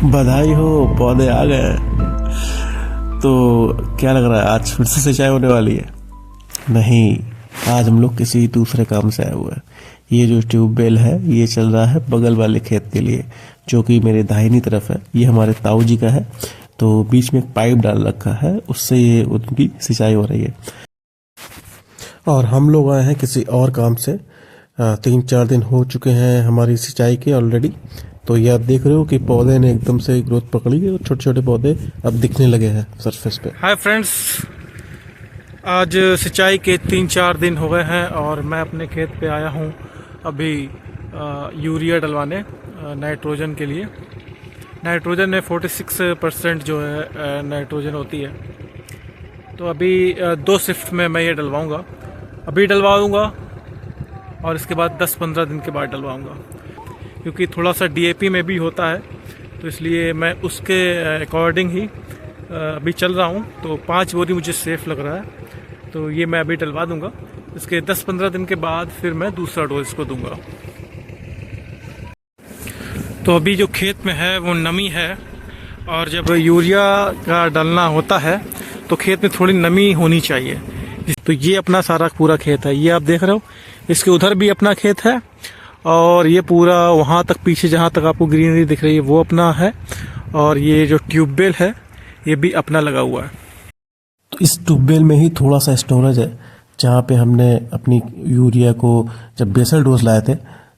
बधाई हो, पौधे आ गए। तो क्या लग रहा है आज फिर से सिंचाई होने वाली है? नहीं, आज हम लोग किसी दूसरे काम से आए हुए हैं। ये जो ट्यूबवेल है ये चल रहा है बगल वाले खेत के लिए, जो कि मेरे दाहिनी तरफ है। ये हमारे ताऊ जी का है, तो बीच में एक पाइप डाल रखा है, उससे ये उनकी सिंचाई हो रही है। और हम लोग आए हैं किसी और काम से। 3-4 दिन हो चुके हैं हमारी सिंचाई के ऑलरेडी। तो ये आप देख रहे हो कि पौधे ने एकदम से ग्रोथ पकड़ी है और छोटे छोटे पौधे अब दिखने लगे हैं सरफेस पे। हाय फ्रेंड्स, आज सिंचाई के 3-4 दिन हो गए हैं और मैं अपने खेत पे आया हूँ अभी यूरिया डलवाने नाइट्रोजन के लिए। नाइट्रोजन में 46% जो है नाइट्रोजन होती है। तो अभी 2 शिफ्ट में मैं ये डलवाऊँगा। अभी डलवाऊँगा और इसके बाद 10-15 दिन के बाद डलवाऊँगा, क्योंकि थोड़ा सा DAP में भी होता है, तो इसलिए मैं उसके अकॉर्डिंग ही अभी चल रहा हूँ। तो 5 बोरी मुझे सेफ लग रहा है, तो ये मैं अभी डलवा दूंगा। इसके 10-15 दिन के बाद फिर मैं दूसरा डोज इसको दूंगा। तो अभी जो खेत में है वो नमी है, और जब यूरिया का डलना होता है तो खेत में थोड़ी नमी होनी चाहिए। तो ये अपना सारा पूरा खेत है, ये आप देख रहे हो। इसके उधर भी अपना खेत है, और ये पूरा वहाँ तक पीछे जहाँ तक आपको ग्रीनरी दिख रही है वो अपना है। और ये जो ट्यूबवेल है ये भी अपना लगा हुआ है। तो इस ट्यूबवेल में ही थोड़ा सा स्टोरेज है, जहाँ पे हमने अपनी यूरिया को जब बेसल डोज लाए थे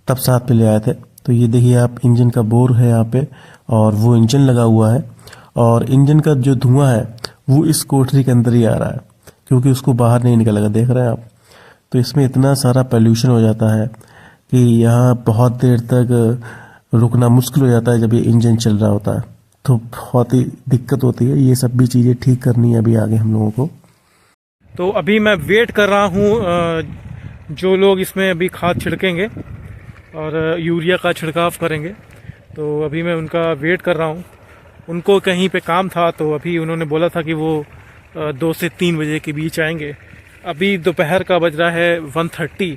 तब साथ में ले आए थे। तो ये देखिए आप, इंजन का बोर है यहाँ पे, और वो इंजन लगा हुआ है, और इंजन का जो धुआं है वो इस कोठरी के अंदर ही आ रहा है, क्योंकि उसको बाहर नहीं निकलेगा। देख रहे हैं आप, तो इसमें इतना सारा पोल्यूशन हो जाता है कि यहाँ बहुत देर तक रुकना मुश्किल हो जाता है जब ये इंजन चल रहा होता है। तो बहुत ही दिक्कत होती है। ये सब भी चीज़ें ठीक करनी है अभी आगे हम लोगों को। तो अभी मैं वेट कर रहा हूँ जो लोग इसमें अभी खाद छिड़केंगे और यूरिया का छिड़काव करेंगे, तो अभी मैं उनका वेट कर रहा हूँ। उनको कहीं पे काम था, तो अभी उन्होंने बोला था कि वो 2 से 3 बजे के बीच आएंगे। अभी दोपहर का बज रहा है 1:30,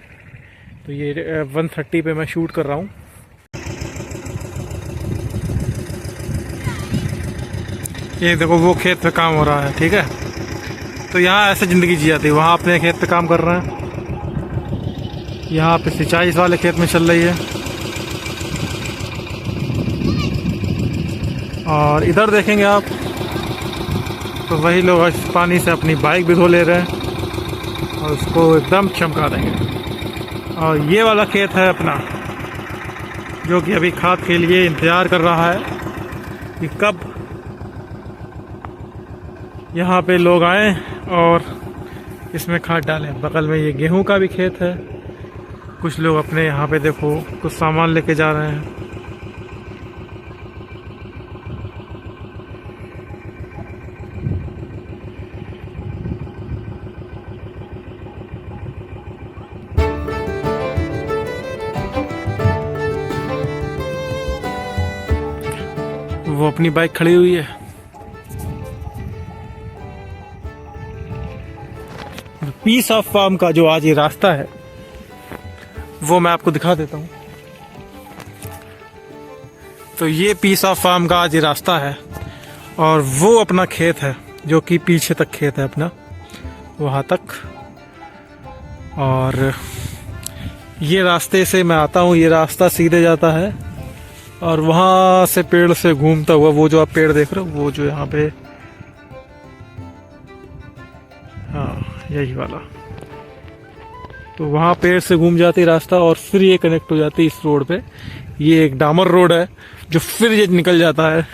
तो ये 1:30 पे मैं शूट कर रहा हूँ। ये देखो वो खेत पे काम हो रहा है, ठीक है। तो यहाँ ऐसे ज़िंदगी जी जाती है। वहाँ अपने खेत पे काम कर रहे हैं, यहाँ पे सिंचाई इस वाले खेत में चल रही है। और इधर देखेंगे आप तो वही लोग इस पानी से अपनी बाइक भी धो ले रहे हैं और उसको एकदम चमका देंगे। और ये वाला खेत है अपना, जो कि अभी खाद के लिए इंतज़ार कर रहा है कि कब यहाँ पे लोग आए और इसमें खाद डालें। बगल में ये गेहूं का भी खेत है। कुछ लोग अपने यहाँ पे देखो कुछ सामान लेके जा रहे हैं। वो अपनी बाइक खड़ी हुई है। पीस ऑफ फार्म का जो आज ये रास्ता है वो मैं आपको दिखा देता हूँ। तो ये पीस ऑफ फार्म का आज ये रास्ता है, और वो अपना खेत है जो कि पीछे तक खेत है अपना, वहाँ तक। और ये रास्ते से मैं आता हूँ, ये रास्ता सीधे जाता है और वहाँ से पेड़ से घूमता हुआ, वो जो आप पेड़ देख रहे हो वो जो यहाँ पे, हाँ यही वाला, तो वहाँ पेड़ से घूम जाती रास्ता और फिर ये कनेक्ट हो जाती इस रोड पे। ये एक डामर रोड है जो फिर ये निकल जाता है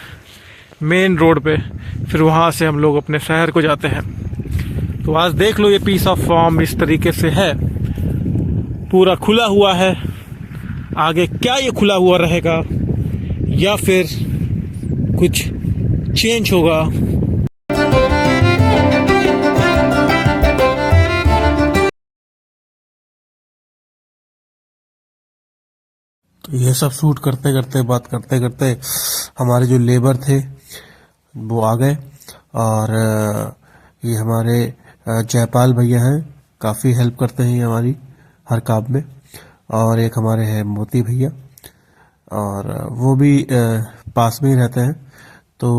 मेन रोड पे। फिर वहाँ से हम लोग अपने शहर को जाते हैं। तो आज देख लो, ये पीस ऑफ फार्म इस तरीके से है, पूरा खुला हुआ है। आगे क्या ये खुला हुआ रहेगा या फिर कुछ चेंज होगा? तो ये सब शूट करते करते, बात करते करते हमारे जो लेबर थे वो आ गए। और ये हमारे जयपाल भैया हैं, काफ़ी हेल्प करते हैं हमारी हर काम में। और एक हमारे हैं मोती भैया, और वो भी पास में ही रहते हैं, तो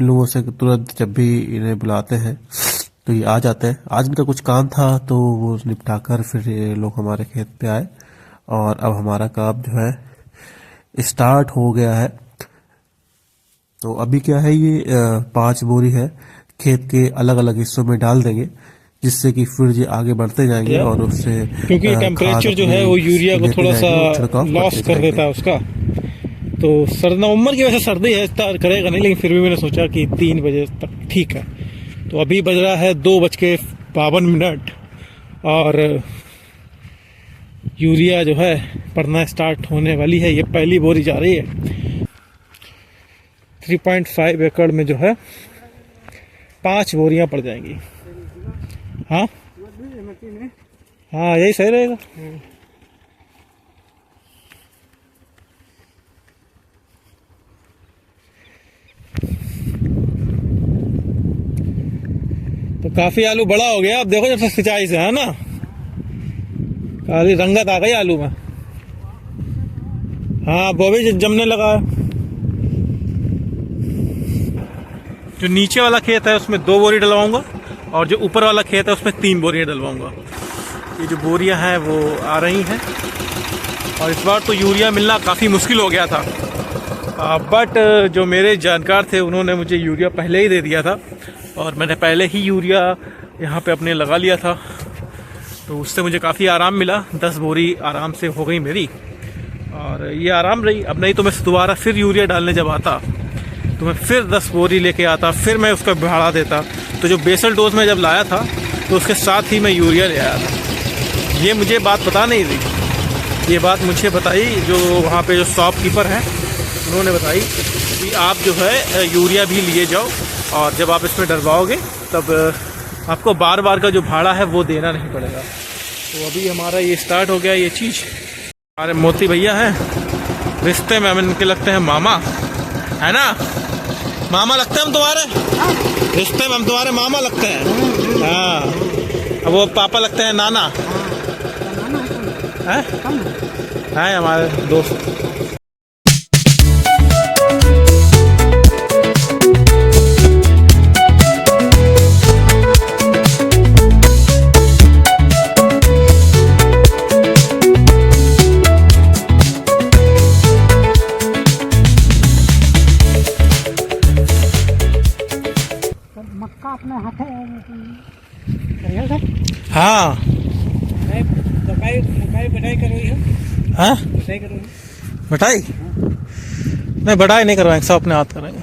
इन लोगों से तुरंत जब भी इन्हें बुलाते हैं तो ये आ जाते हैं। आज भी तो कुछ काम था तो वो निपटा कर फिर ये लोग हमारे खेत पे आए और अब हमारा काम जो है स्टार्ट हो गया है। तो अभी क्या है, ये 5 बोरी है, खेत के अलग अलग हिस्सों में डाल देंगे जिससे कि फिर ये आगे बढ़ते जाएंगे और उससे क्योंकि टेम्परेचर जो है वो यूरिया को थोड़ा सा लॉस कर देता है उसका। तो नवंबर की वजह से सर्दी है, करेगा नहीं, लेकिन फिर भी मैंने सोचा कि 3 बजे तक ठीक है। तो अभी बज रहा है 2:52 और यूरिया जो है पड़ना स्टार्ट होने वाली है। ये पहली बोरी जा रही है। 3.5 एकड़ में जो है 5 बोरियां पड़ जाएंगी। हाँ हाँ, यही सही रहेगा। तो काफी आलू बड़ा हो गया, अब देखो जब से सिंचाई से है ना, काली रंगत आ गई आलू में। हाँ, वो भी जमने लगा है। जो नीचे वाला खेत है उसमें 2 बोरी डलवाऊंगा और जो ऊपर वाला खेत है उसमें 3 बोरियां डलवाऊंगा। ये जो बोरियां हैं वो आ रही हैं और इस बार तो यूरिया मिलना काफ़ी मुश्किल हो गया था, बट जो मेरे जानकार थे उन्होंने मुझे यूरिया पहले ही दे दिया था और मैंने पहले ही यूरिया यहाँ पे अपने लगा लिया था, तो उससे मुझे काफ़ी आराम मिला। 10 बोरी आराम से हो गई मेरी और ये आराम रही। अब नहीं तो मैं दोबारा फिर यूरिया डालने जब आता तो मैं फिर 10 बोरी लेके आता, फिर मैं उसका भाड़ा देता। तो जो बेसल डोज में जब लाया था तो उसके साथ ही मैं यूरिया ले आया था। ये मुझे बात पता नहीं थी, ये बात मुझे बताई जो वहाँ पे जो शॉपकीपर हैं उन्होंने बताई कि आप जो है यूरिया भी लिए जाओ और जब आप इसमें डलवाओगे तब आपको बार बार का जो भाड़ा है वो देना नहीं पड़ेगा। तो अभी हमारा ये स्टार्ट हो गया ये चीज़। हमारे मोती भैया हैं, रिश्ते में हम इनके लगते हैं मामा, है ना? मामा लगते हैं हम तुम्हारे, रिश्ते में हम तुम्हारे मामा लगते हैं। हाँ, अब वो पापा लगते हैं नाना। है हमारे दोस्त। मक्का अपने हाथे हाँ, बटाई करोगी है? हाँ बटाई करोगी? बटाई नहीं, बटाई नहीं करवाएंगे, सब अपने हाथ करेंगे।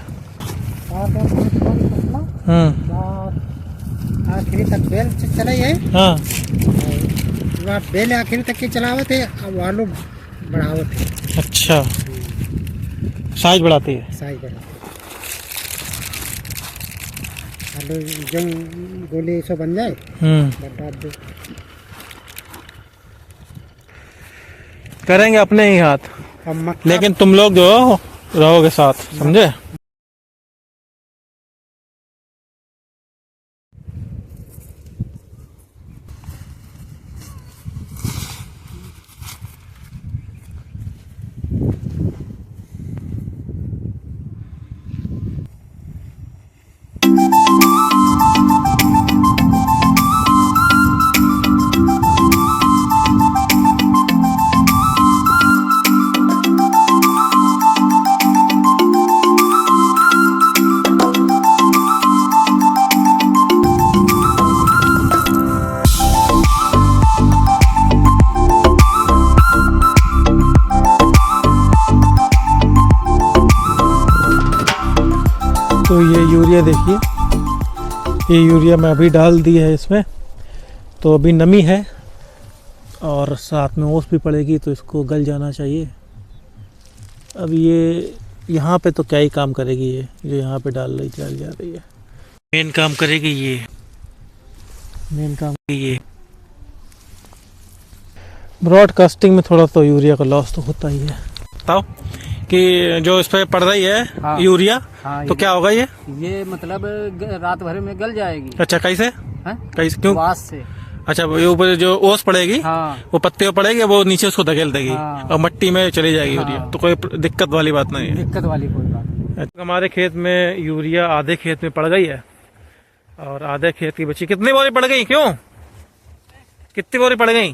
आखिरी तक बेल चलाई है। हाँ, वह बेल आखिरी तक की चलावत है, अब आलू बढ़ावत है। अच्छा, साइज बढ़ाती है। साइज बढ़ा आलू जंग गोली सो बन जाए बता दो। करेंगे अपने ही हाथ, अब मक्का लेकिन तुम लोग जो रहोगे साथ, समझे? तो ये यूरिया देखिए, ये यूरिया मैं अभी डाल दी है इसमें, तो अभी नमी है और साथ में ओस भी पड़ेगी तो इसको गल जाना चाहिए। अब ये यहाँ पे तो क्या ही काम करेगी, ये जो यहाँ पे डाल जा रही है। मेन काम करेगी ये, मेन काम ये। ब्रॉडकास्टिंग में थोड़ा तो यूरिया का लॉस तो होता ही है। बताओ कि जो इस पे पड़ रही है हाँ, यूरिया, हाँ, तो क्या होगा ये? मतलब रात भर में गल जाएगी। अच्छा, कैसे? हैं? कैसे, क्यों? वास से अच्छा, ये ऊपर जो ओस पड़ेगी हाँ वो पत्ते पर पड़ेगी, वो नीचे उसको धकेल देगी हाँ। और मट्टी में चली जाएगी यूरिया। तो कोई दिक्कत वाली बात नहीं है। दिक्कत वाली कोई बात नहीं। हमारे खेत में यूरिया आधे खेत में पड़ गई है और आधे खेत की बची। कितनी बोरी पड़ गई? क्यों, कितनी बोरी पड़ गई?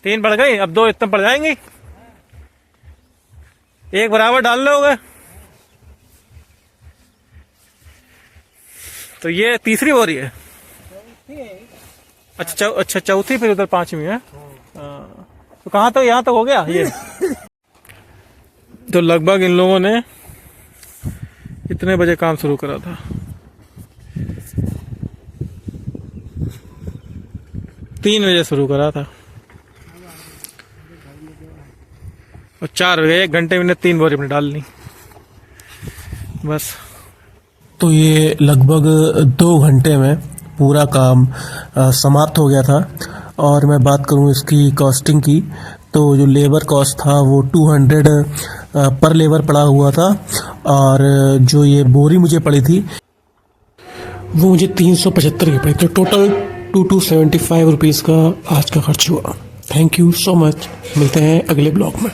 3 पड़ गई, अब 2 इतने पड़ जाएंगी। एक बराबर डाल लोगे तो ये तीसरी बोरी है। अच्छा चौथी, फिर उधर 5वीं है। तो कहाँ तक, यहाँ तक हो गया ये। तो लगभग इन लोगों ने कितने बजे काम शुरू करा था? 3 बजे शुरू करा था और 4 बजे, 1 घंटे में 3 बोरी अपने डाल ली बस। तो ये लगभग 2 घंटे में पूरा काम समाप्त हो गया था। और मैं बात करूं इसकी कॉस्टिंग की, तो जो लेबर कॉस्ट था वो 200 पर लेबर पड़ा हुआ था, और जो ये बोरी मुझे पड़ी थी वो मुझे 375 की पड़ी। तो टोटल 2275 रुपीज़ का आज का खर्च हुआ। Thank you so much. मिलते हैं अगले ब्लॉग में।